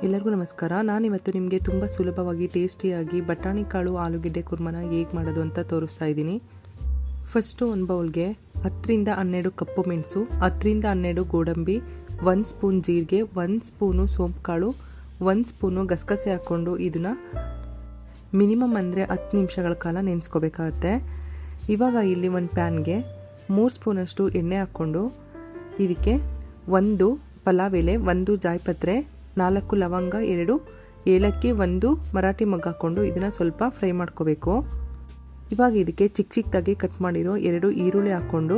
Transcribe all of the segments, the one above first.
ಎಲ್ಲರಿಗೂ ನಮಸ್ಕಾರ. ನಾನಿವತ್ತು ನಿಮಗೆ ತುಂಬ ಸುಲಭವಾಗಿ ಟೇಸ್ಟಿಯಾಗಿ ಬಟಾಣಿ ಕಾಳು ಆಲೂಗೆಡ್ಡೆ ಕುರ್ಮನ ಹೇಗೆ ಮಾಡೋದು ಅಂತ ತೋರಿಸ್ತಾ ಇದ್ದೀನಿ. ಫಸ್ಟು ಒಂದು ಬೌಲ್ಗೆ 10ರಿಂದ 12 ಕಪ್ಪು ಮೆಣಸು, 10ರಿಂದ 12 ಗೋಡಂಬಿ, 1 ಸ್ಪೂನ್ ಜೀರಿಗೆ, 1 ಸ್ಪೂನು ಸೋಂಪು ಕಾಳು, 1 ಸ್ಪೂನು ಗಸಗಸೆ ಹಾಕ್ಕೊಂಡು ಇದನ್ನು ಮಿನಿಮಮ್ ಅಂದರೆ 10 ನಿಮಿಷಗಳ ಕಾಲ ನೆನೆಸ್ಕೋಬೇಕಾಗತ್ತೆ. ಇವಾಗ ಇಲ್ಲಿ ಒಂದು ಪ್ಯಾನ್ಗೆ 3 ಸ್ಪೂನಷ್ಟು ಎಣ್ಣೆ ಹಾಕ್ಕೊಂಡು ಇದಕ್ಕೆ 1 ಪಲಾವ್ ಎಲೆ, 1 ಜಾಯಿಪತ್ರೆ, 4 ಲವಂಗ, 2 ಏಲಕ್ಕಿ, 1 ಮರಾಠಿ ಮೊಗ್ಗು ಹಾಕ್ಕೊಂಡು ಇದನ್ನು ಸ್ವಲ್ಪ ಫ್ರೈ ಮಾಡ್ಕೋಬೇಕು. ಇವಾಗ ಇದಕ್ಕೆ ಚಿಕ್ಕದಾಗಿ ಕಟ್ ಮಾಡಿರೋ 2 ಈರುಳ್ಳಿ ಹಾಕ್ಕೊಂಡು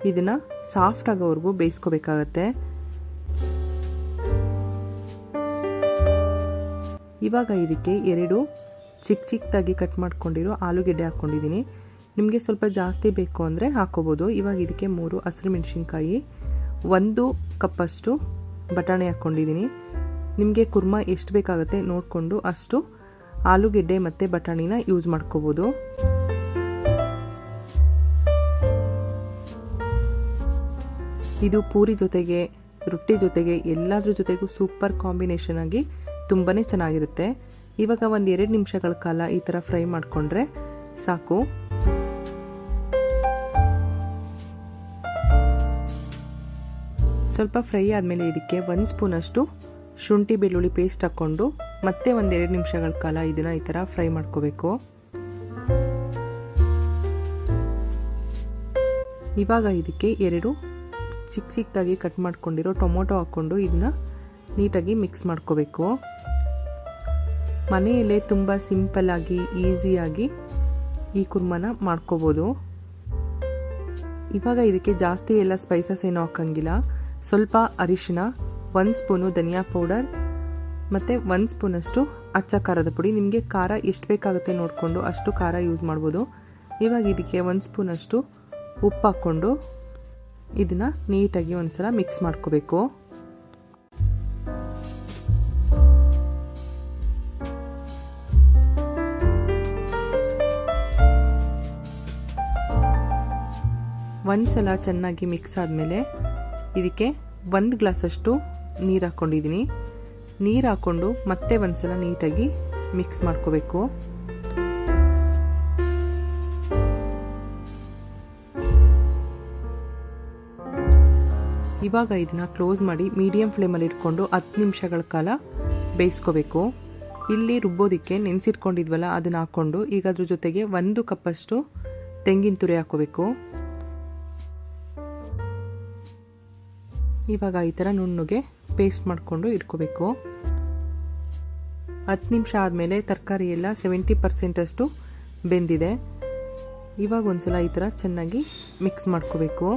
ಇದನ್ನು ಸಾಫ್ಟ್ ಆಗೋವರೆಗೂ ಬೇಯಿಸ್ಕೋಬೇಕಾಗತ್ತೆ. ಇವಾಗ ಇದಕ್ಕೆ 2 ಚಿಕ್ಕದಾಗಿ ಕಟ್ ಮಾಡ್ಕೊಂಡಿರೋ ಆಲೂಗೆಡ್ಡೆ ಹಾಕ್ಕೊಂಡಿದ್ದೀನಿ. ನಿಮಗೆ ಸ್ವಲ್ಪ ಜಾಸ್ತಿ ಬೇಕು ಅಂದರೆ ಹಾಕ್ಕೋಬೋದು. ಇವಾಗ ಇದಕ್ಕೆ 3 ಹಸಿರು ಮೆಣಸಿನ್ಕಾಯಿ, 1 ಕಪ್ಪಷ್ಟು ಬಟಾಣಿ ಹಾಕ್ಕೊಂಡಿದ್ದೀನಿ. ನಿಮಗೆ ಕುರ್ಮ ಎಷ್ಟು ಬೇಕಾಗುತ್ತೆ ನೋಡಿಕೊಂಡು ಅಷ್ಟು ಆಲೂಗೆಡ್ಡೆ ಮತ್ತು ಬಟಾಣಿನ ಯೂಸ್ ಮಾಡ್ಕೋಬೋದು. ಇದು ಪೂರಿ ಜೊತೆಗೆ, ರೊಟ್ಟಿ ಜೊತೆಗೆ, ಎಲ್ಲದ್ರ ಜೊತೆಗೂ ಸೂಪರ್ ಕಾಂಬಿನೇಷನ್ ಆಗಿ ತುಂಬಾ ಚೆನ್ನಾಗಿರುತ್ತೆ. ಇವಾಗ ಒಂದು 2 ನಿಮಿಷಗಳ ಕಾಲ ಈ ಥರ ಫ್ರೈ ಮಾಡಿಕೊಂಡ್ರೆ ಸಾಕು. ಸ್ವಲ್ಪ ಫ್ರೈ ಆದಮೇಲೆ ಇದಕ್ಕೆ 1 ಸ್ಪೂನಷ್ಟು ಶುಂಠಿ ಬೆಳ್ಳುಳ್ಳಿ ಪೇಸ್ಟ್ ಹಾಕ್ಕೊಂಡು ಮತ್ತೆ ಒಂದು 2 ನಿಮಿಷಗಳ ಕಾಲ ಇದನ್ನು ಈ ಥರ ಫ್ರೈ ಮಾಡ್ಕೋಬೇಕು. ಇವಾಗ ಇದಕ್ಕೆ 2 ಚಿಕ್ಕದಾಗಿ ಕಟ್ ಮಾಡ್ಕೊಂಡಿರೋ ಟೊಮೊಟೊ ಹಾಕ್ಕೊಂಡು ಇದನ್ನ ನೀಟಾಗಿ ಮಿಕ್ಸ್ ಮಾಡ್ಕೋಬೇಕು. ಮನೆಯಲ್ಲೇ ತುಂಬ ಸಿಂಪಲ್ಲಾಗಿ ಈಸಿಯಾಗಿ ಈ ಕುರ್ಮನ ಮಾಡ್ಕೋಬೋದು. ಇವಾಗ ಇದಕ್ಕೆ ಜಾಸ್ತಿ ಎಲ್ಲ ಸ್ಪೈಸಸ್ ಏನೂ ಹಾಕಂಗಿಲ್ಲ. ಸ್ವಲ್ಪ ಅರಿಶಿನ, 1 ಸ್ಪೂನು ಧನಿಯಾ ಪೌಡರ್ ಮತ್ತು 1 ಸ್ಪೂನಷ್ಟು ಅಚ್ಚ ಖಾರದ ಪುಡಿ. ನಿಮಗೆ ಖಾರ ಎಷ್ಟು ಬೇಕಾಗುತ್ತೆ ನೋಡಿಕೊಂಡು ಅಷ್ಟು ಖಾರ ಯೂಸ್ ಮಾಡ್ಬೋದು. ಇವಾಗ ಇದಕ್ಕೆ 1 ಸ್ಪೂನಷ್ಟು ಉಪ್ಪು ಹಾಕ್ಕೊಂಡು ಇದನ್ನು ನೀಟಾಗಿ ಒಂದ್ಸಲ ಮಿಕ್ಸ್ ಮಾಡ್ಕೋಬೇಕು. ಒಂದ್ಸಲ ಚೆನ್ನಾಗಿ ಮಿಕ್ಸ್ ಆದಮೇಲೆ ಇದಕ್ಕೆ 1 ಗ್ಲಾಸಷ್ಟು ನೀರು ಹಾಕ್ಕೊಂಡಿದ್ದೀನಿ. ನೀರು ಹಾಕ್ಕೊಂಡು ಮತ್ತೆ ಒಂದ್ಸಲ ನೀಟಾಗಿ ಮಿಕ್ಸ್ ಮಾಡ್ಕೋಬೇಕು. ಇವಾಗ ಇದನ್ನು ಕ್ಲೋಸ್ ಮಾಡಿ ಮೀಡಿಯಂ ಫ್ಲೇಮಲ್ಲಿ ಇಟ್ಕೊಂಡು 10 ನಿಮಿಷಗಳ ಕಾಲ ಬೇಯಿಸ್ಕೋಬೇಕು. ಇಲ್ಲಿ ರುಬ್ಬೋದಕ್ಕೆ ನೆನೆಸಿಟ್ಕೊಂಡಿದ್ವಲ್ಲ ಅದನ್ನು ಹಾಕ್ಕೊಂಡು ಈಗ ಅದ್ರ ಜೊತೆಗೆ 1 ಕಪ್ಪಷ್ಟು ತೆಂಗಿನ ತುರಿ ಹಾಕ್ಕೋಬೇಕು. ಇವಾಗ ಈ ಥರ ನುಣ್ಣಗೆ ಪೇಸ್ಟ್ ಮಾಡಿಕೊಂಡು ಇಟ್ಕೋಬೇಕು. 10 ನಿಮಿಷ ಆದಮೇಲೆ ತರಕಾರಿ ಎಲ್ಲ 70% ಅಷ್ಟು ಬೆಂದಿದೆ. ಇವಾಗ ಒಂದ್ಸಲ ಈ ಥರ ಚೆನ್ನಾಗಿ ಮಿಕ್ಸ್ ಮಾಡ್ಕೋಬೇಕು.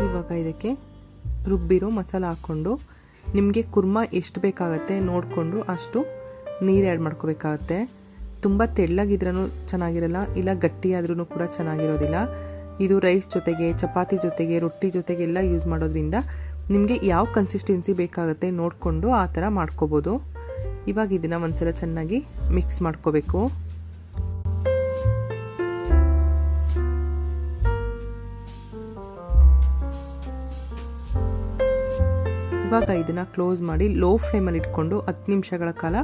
ಇವಾಗ ಇದಕ್ಕೆ ರುಬ್ಬಿರೋ ಮಸಾಲ ಹಾಕ್ಕೊಂಡು ನಿಮಗೆ ಕುರ್ಮ ಎಷ್ಟು ಬೇಕಾಗತ್ತೆ ನೋಡಿಕೊಂಡು ಅಷ್ಟು ನೀರು ಆ್ಯಡ್ ಮಾಡ್ಕೋಬೇಕಾಗತ್ತೆ. ತುಂಬ ತೆಳ್ಳಗಿದ್ರೂ ಚೆನ್ನಾಗಿರಲ್ಲ, ಇಲ್ಲ ಗಟ್ಟಿಯಾದ್ರೂ ಕೂಡ ಚೆನ್ನಾಗಿರೋದಿಲ್ಲ. ಇದು ರೈಸ್ ಜೊತೆಗೆ, ಚಪಾತಿ ಜೊತೆಗೆ, ರೊಟ್ಟಿ ಜೊತೆಗೆಲ್ಲ ಯೂಸ್ ಮಾಡೋದ್ರಿಂದ ನಿಮಗೆ ಯಾವ ಕನ್ಸಿಸ್ಟೆನ್ಸಿ ಬೇಕಾಗುತ್ತೆ ನೋಡಿಕೊಂಡು ಆ ಥರ ಮಾಡ್ಕೋಬೋದು. ಇವಾಗ ಇದನ್ನು ಒಂದ್ಸಲ ಚೆನ್ನಾಗಿ ಮಿಕ್ಸ್ ಮಾಡ್ಕೋಬೇಕು. ಇವಾಗ ಇದನ್ನು ಕ್ಲೋಸ್ ಮಾಡಿ ಲೋ ಫ್ಲೇಮಲ್ಲಿ ಇಟ್ಕೊಂಡು 10 ನಿಮಿಷಗಳ ಕಾಲ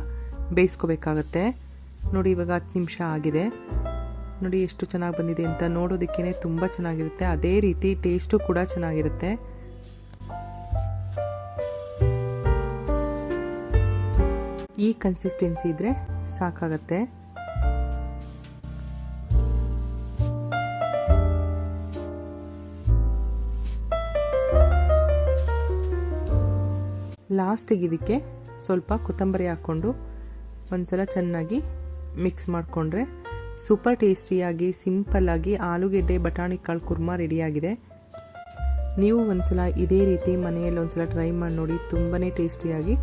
ಬೇಯಿಸ್ಕೋಬೇಕಾಗತ್ತೆ. ನೋಡಿ ಇವಾಗ 10 ನಿಮಿಷ ಆಗಿದೆ. ನೋಡಿ ಎಷ್ಟು ಚೆನ್ನಾಗಿ ಬಂದಿದೆ ಅಂತ. ನೋಡೋದಕ್ಕೇ ತುಂಬ ಚೆನ್ನಾಗಿರುತ್ತೆ, ಅದೇ ರೀತಿ ಟೇಸ್ಟು ಕೂಡ ಚೆನ್ನಾಗಿರುತ್ತೆ. ಈ ಕನ್ಸಿಸ್ಟೆನ್ಸಿ ಇದ್ದರೆ ಸಾಕಾಗತ್ತೆ. ಲಾಸ್ಟಿಗೆ ಇದಕ್ಕೆ ಸ್ವಲ್ಪ ಕೊತ್ತಂಬರಿ ಹಾಕ್ಕೊಂಡು ಒಂದ್ಸಲ ಚೆನ್ನಾಗಿ ಮಿಕ್ಸ್ ಮಾಡಿಕೊಂಡ್ರೆ ಸೂಪರ್ ಟೇಸ್ಟಿಯಾಗಿ ಸಿಂಪಲ್ಲಾಗಿ ಆಲೂಗೆಡ್ಡೆ ಬಟಾಣಿ ಕಾಳು ಕುರ್ಮ ರೆಡಿಯಾಗಿದೆ. ನೀವು ಒಂದ್ಸಲ ಇದೇ ರೀತಿ ಮನೆಯಲ್ಲಿ ಒಂದ್ಸಲ ಟ್ರೈ ಮಾಡಿ ನೋಡಿ, ತುಂಬಾ ಟೇಸ್ಟಿಯಾಗಿ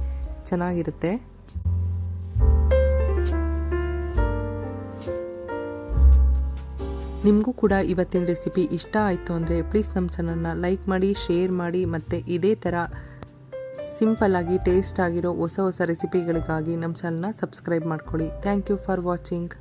ಚೆನ್ನಾಗಿರುತ್ತೆ. ನಿಮಗೂ ಕೂಡ ಇವತ್ತಿನ ರೆಸಿಪಿ ಇಷ್ಟ ಆಯಿತು ಅಂದರೆ ಪ್ಲೀಸ್ ನಮ್ಮ ಚಾನಲ್ನ ಲೈಕ್ ಮಾಡಿ, ಶೇರ್ ಮಾಡಿ ಮತ್ತು ಇದೇ ಥರ ಸಿಂಪಲ್ ಆಗಿ ಟೇಸ್ಟ್ ಆಗಿರೋ ಹೊಸ ಹೊಸ ರೆಸಿಪಿಗಳಿಗಾಗಿ ನಮ್ಮ ಚಾನಲ್ನ ಸಬ್ಸ್ಕ್ರೈಬ್ ಮಾಡ್ಕೊಳ್ಳಿ. Thank you for watching.